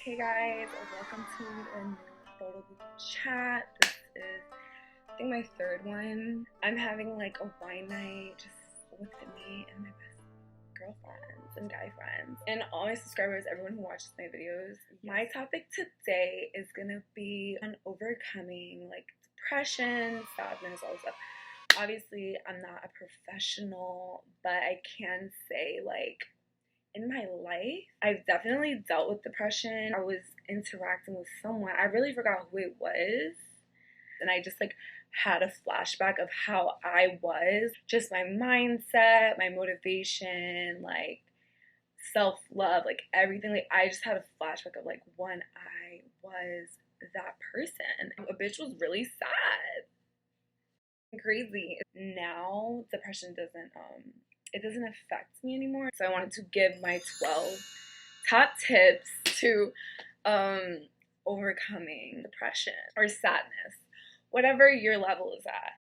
Hey guys, welcome to a new photo booth chat. This is, I think, my third one. I'm having like a wine night just with me and my best girlfriends and guy friends and all my subscribers, everyone who watches my videos. My topic today is gonna be on overcoming like depression, sadness, all this stuff. Obviously, I'm not a professional, but I can say like in my life, I've definitely dealt with depression. I was interacting with someone, I really forgot who it was, and I just like had a flashback of how I was, just my mindset, my motivation, like self-love, like everything. Like I just had a flashback of like when I was that person. A bitch was really sad. Crazy. Now depression doesn't it doesn't affect me anymore. So I wanted to give my 12 top tips to overcoming depression or sadness, whatever your level is at.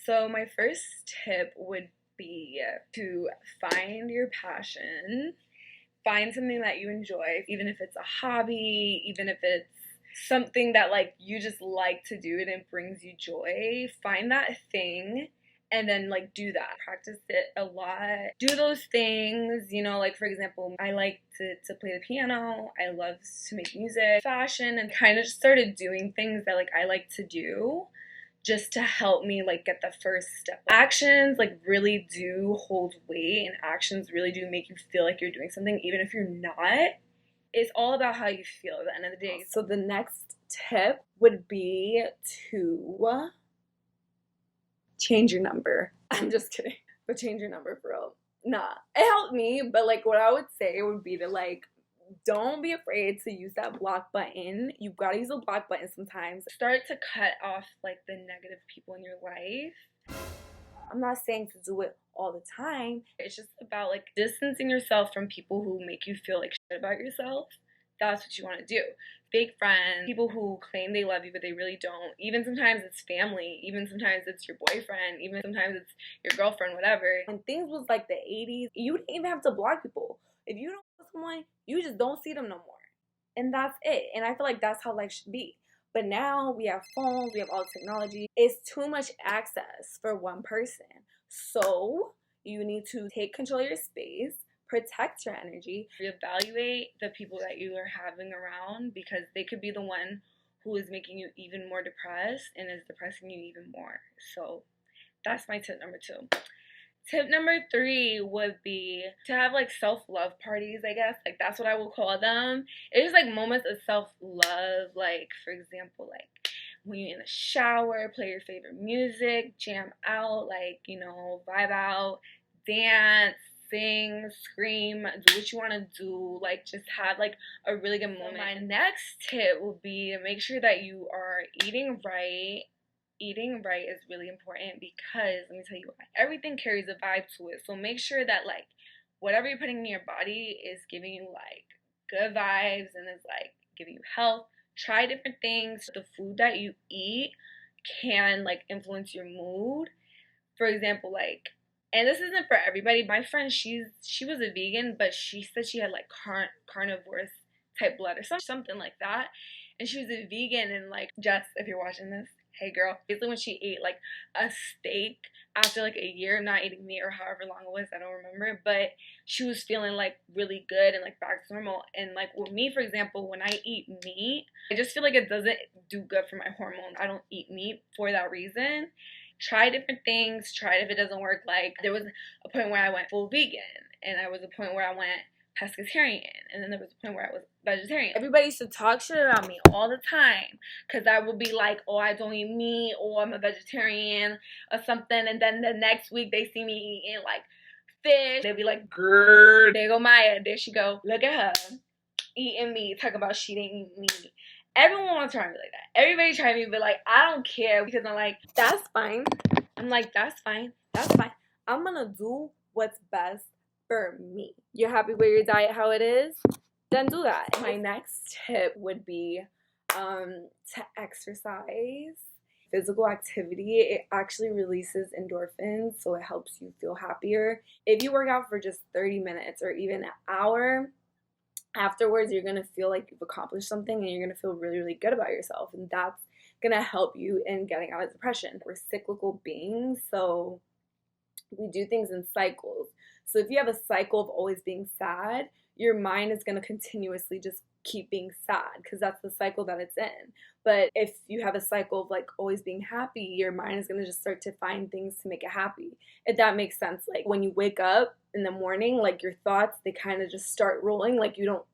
So my first tip would be to find your passion. Find something that you enjoy, even if it's a hobby, even if it's something that like you just like to do and it brings you joy. Find that thing and then like do that. Practice it a lot. Do those things, like for example, I like to play the piano. I love to make music, fashion, and kind of just started doing things that like I like to do just to help me like get the first step. Actions like really do hold weight, and actions really do make you feel like you're doing something even if you're not. It's all about how you feel at the end of the day. So the next tip would be to change your number. I'm just kidding, but change your number for real. Nah, it helped me, but like what I would say would be to like don't be afraid to use that block button. You gotta use a block button sometimes. Start to cut off like the negative people in your life. I'm not saying to do it all the time. It's just about like distancing yourself from people who make you feel like shit about yourself. That's what you want to do. Fake friends, people who claim they love you but they really don't. Even sometimes it's family, even sometimes it's your boyfriend, even sometimes it's your girlfriend, whatever. When things was like the 80s, you didn't even have to block people. If you don't know someone, you just don't see them no more. And that's it. And I feel like that's how life should be. But now we have phones, we have all the technology. It's too much access for one person. So you need to take control of your space, protect your energy, reevaluate the people that you are having around, because they could be the one who is making you even more depressed and is depressing you even more. So that's my tip number 2. Tip number 3 would be to have like self-love parties, I guess. Like that's what I will call them. It's just like moments of self-love. Like for example, like when you're in the shower, play your favorite music, jam out, like, vibe out, dance, sing, scream, do what you want to do. Like just have like a really good moment. So my next tip would be to make sure that you are eating right. Eating right is really important because let me tell you why. Everything carries a vibe to it. So make sure that like whatever you're putting in your body is giving you like good vibes and is like giving you health. Try different things. The food that you eat can like influence your mood. For example, like, and this isn't for everybody. My friend, she was a vegan, but she said she had like carnivorous type blood or something like that. And she was a vegan, and like, Jess, if you're watching this, hey girl, basically when she ate like a steak after like a year of not eating meat or however long it was, I don't remember, but she was feeling like really good and like back to normal. And like with me, for example, when I eat meat, I just feel like it doesn't do good for my hormones. I don't eat meat for that reason. Try different things. Try it. If it doesn't work, like there was a point where I went full vegan, and there was a point where I went pescatarian, and then there was a point where I was vegetarian. Everybody used to talk shit about me all the time because I would be like, oh, I don't eat meat, or I'm a vegetarian or something, and then the next week they see me eating like fish. They'd be like, grrr, there go Maya, there she go, look at her eating meat, talk about she didn't eat meat. Everyone wants to try me like that. Everybody try me, but like I don't care because I'm like, that's fine. I'm like, that's fine. That's fine. I'm gonna do what's best for me. You're happy with your diet how it is? Then do that. My next tip would be to exercise. Physical activity, it actually releases endorphins, so it helps you feel happier. If you work out for just 30 minutes or even an hour, afterwards you're gonna feel like you've accomplished something and you're gonna feel really, really good about yourself. And that's gonna help you in getting out of depression. We're cyclical beings, so we do things in cycles. So if you have a cycle of always being sad, your mind is going to continuously just keep being sad because that's the cycle that it's in. But if you have a cycle of like always being happy, your mind is going to just start to find things to make it happy. If that makes sense. Like when you wake up in the morning, like your thoughts, they kind of just start rolling. Like you don't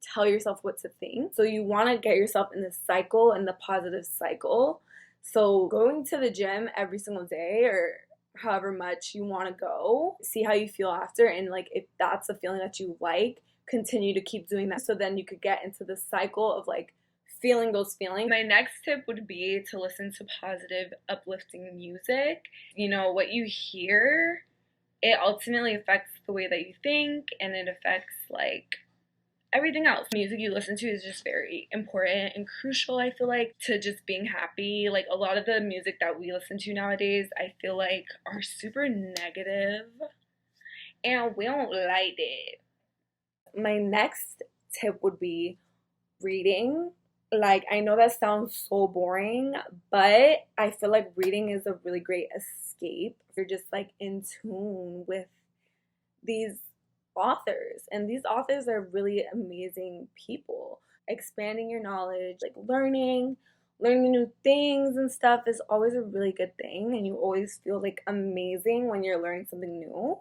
tell yourself what to think. So you want to get yourself in the cycle, in the positive cycle. So going to the gym every single day or however much you want to go, see how you feel after, and like if that's a feeling that you like, continue to keep doing that, so then you could get into the cycle of like feeling those feelings. My next tip would be to listen to positive, uplifting music. You know, what you hear, it ultimately affects the way that you think, and it affects like everything else. Music you listen to is just very important and crucial, I feel like, to just being happy. Like a lot of the music that we listen to nowadays, I feel like are super negative and we don't like it. My next tip would be reading. Like, I know that sounds so boring, but I feel like reading is a really great escape. You're just like in tune with these authors, and these authors are really amazing people. Expanding your knowledge, like learning new things and stuff is always a really good thing, and you always feel like amazing when you're learning something new.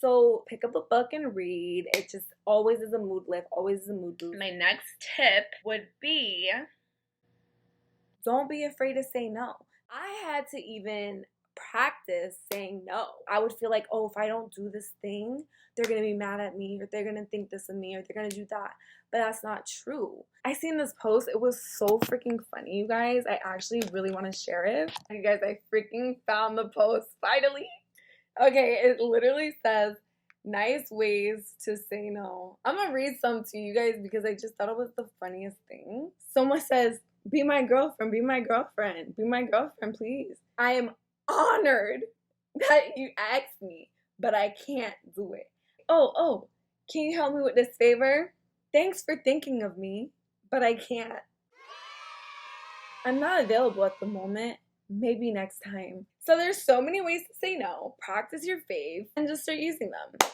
So pick up a book and read. It just always is a mood lift, always is a mood boost. My next tip would be don't be afraid to say no. I had to even practice saying no. I would feel like, oh, if I don't do this thing, they're gonna be mad at me, or they're gonna think this of me, or they're gonna do that. But that's not true. I seen this post. It was so freaking funny, you guys. I actually really want to share it. You guys, I freaking found the post finally. Okay, it literally says, nice ways to say no. I'm gonna read some to you guys because I just thought it was the funniest thing. Someone says, be my girlfriend, be my girlfriend, be my girlfriend, please. I am honored that you asked me, but I can't do it. Oh, can you help me with this favor? Thanks for thinking of me, but I can't. I'm not available at the moment. Maybe next time. So there's so many ways to say no. Practice your fave and just start using them.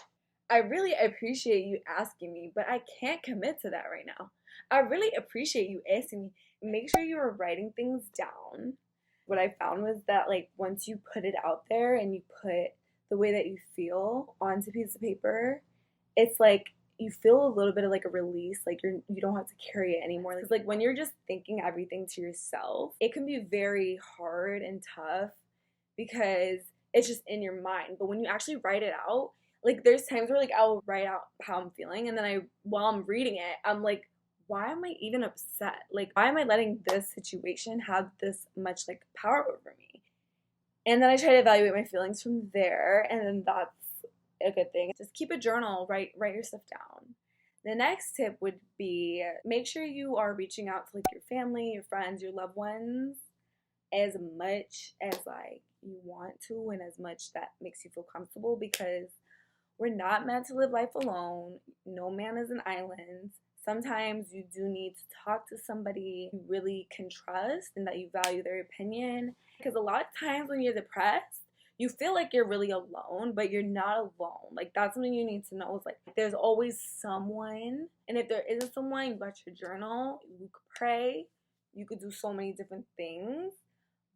I really appreciate you asking me, but I can't commit to that right now. I really appreciate you asking me. Make sure you are writing things down. What I found was that like once you put it out there and you put the way that you feel onto a piece of paper, it's like you feel a little bit of like a release, like you don't have to carry it anymore. Because like when you're just thinking everything to yourself, it can be very hard and tough because it's just in your mind. But when you actually write it out, like there's times where like I'll write out how I'm feeling, and then while I'm reading it, I'm like, why am I even upset? Like, why am I letting this situation have this much like power over me? And then I try to evaluate my feelings from there, and then that's a good thing. Just keep a journal, write your stuff down. The next tip would be make sure you are reaching out to like your family, your friends, your loved ones as much as like you want to and as much that makes you feel comfortable, because we're not meant to live life alone. No man is an island. Sometimes you do need to talk to somebody you really can trust and that you value their opinion. Because a lot of times when you're depressed, you feel like you're really alone, but you're not alone. Like that's something you need to know, is like there's always someone. And if there isn't someone, you got your journal, you could pray, you could do so many different things.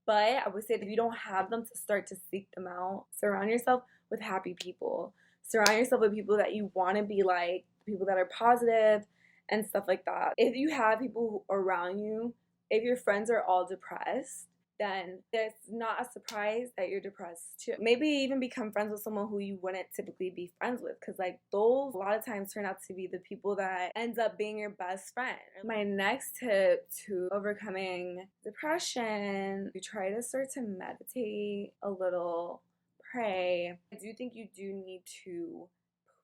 But I would say that if you don't have them, to start to seek them out. Surround yourself with happy people. Surround yourself with people that you want to be like, people that are positive and stuff like that. If you have people around you, if your friends are all depressed, then it's not a surprise that you're depressed too. Maybe even become friends with someone who you wouldn't typically be friends with, because like those a lot of times turn out to be the people that ends up being your best friend. My next tip to overcoming depression, you try to start to meditate a little, pray. I do think you do need to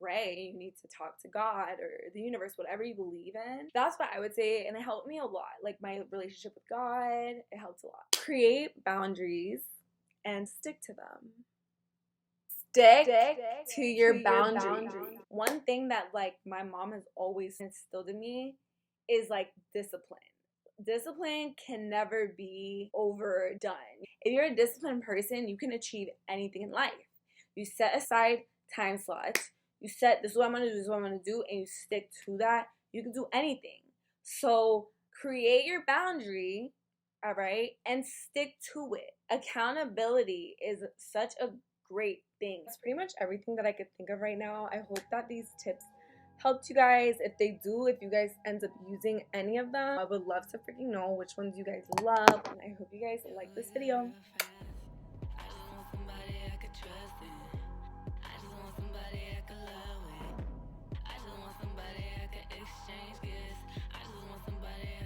pray, you need to talk to God or the universe, whatever you believe in. That's what I would say, and it helped me a lot. Like my relationship with God, it helped a lot. Create boundaries and stick to them. Stick to your boundaries. One thing that like my mom has always instilled in me is like discipline. Discipline can never be overdone. If you're a disciplined person, you can achieve anything in life. You set aside time slots. You set, this is what I'm going to do, this is what I'm going to do, and you stick to that. You can do anything. So create your boundary, all right, and stick to it. Accountability is such a great thing. That's pretty much everything that I could think of right now. I hope that these tips helped you guys. If they do, if you guys end up using any of them, I would love to freaking know which ones you guys love. And I hope you guys like this video.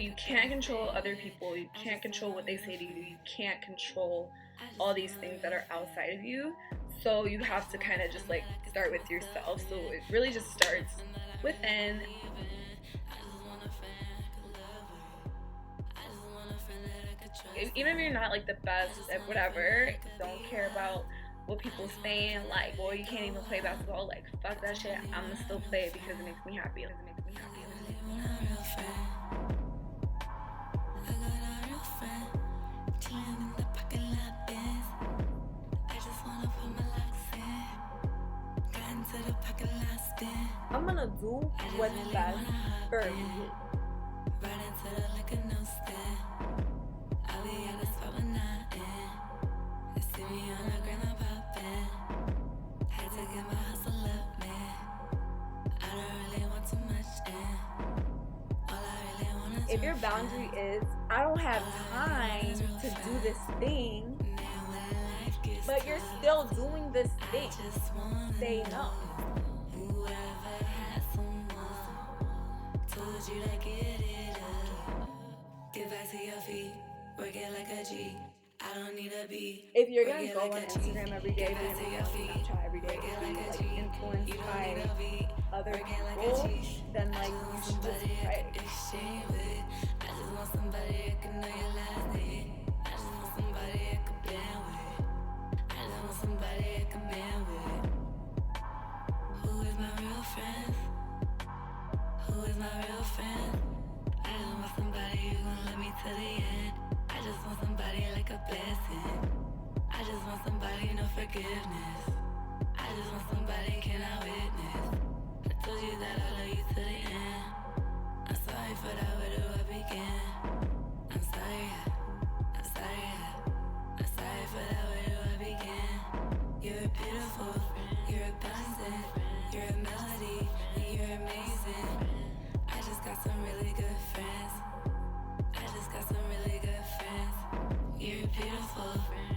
You can't control other people. You can't control what they say to you. You can't control all these things that are outside of you. So you have to kind of just like start with yourself. So it really just starts within. Even if you're not like the best at whatever, don't care about what people saying. Like, well, you can't even play basketball. Like, fuck that shit. I'm gonna still play it because it makes me happy. It makes me happy. I'm gonna do what's best for you. If your boundary is, I don't have time to do this thing, but you're still doing this thing, say no. You to get it up. Get back to your feet, work it like a G. I don't need a beat. If you're gonna go on Instagram every day, be on Snapchat every day, be like influenced by other people, then like you should just pray. I just want somebody I can know your last name. I just want somebody I can band with. I just want somebody I can band with. Who is my real friend? Who is my real friend? I just want somebody who gon' love me to the end. I just want somebody like a blessing. I just want somebody, no forgiveness. I just want somebody, can I witness? I told you that I love you to the end. I'm sorry for that, where do I begin? I'm sorry, I'm sorry, I'm sorry for that, where do I begin? You're beautiful, you're abundant, you're a melody, and you're amazing. I just got some really good friends. I just got some really good friends. You're beautiful,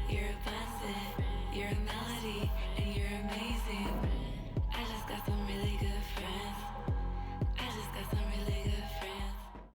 you're abundant, you're a melody,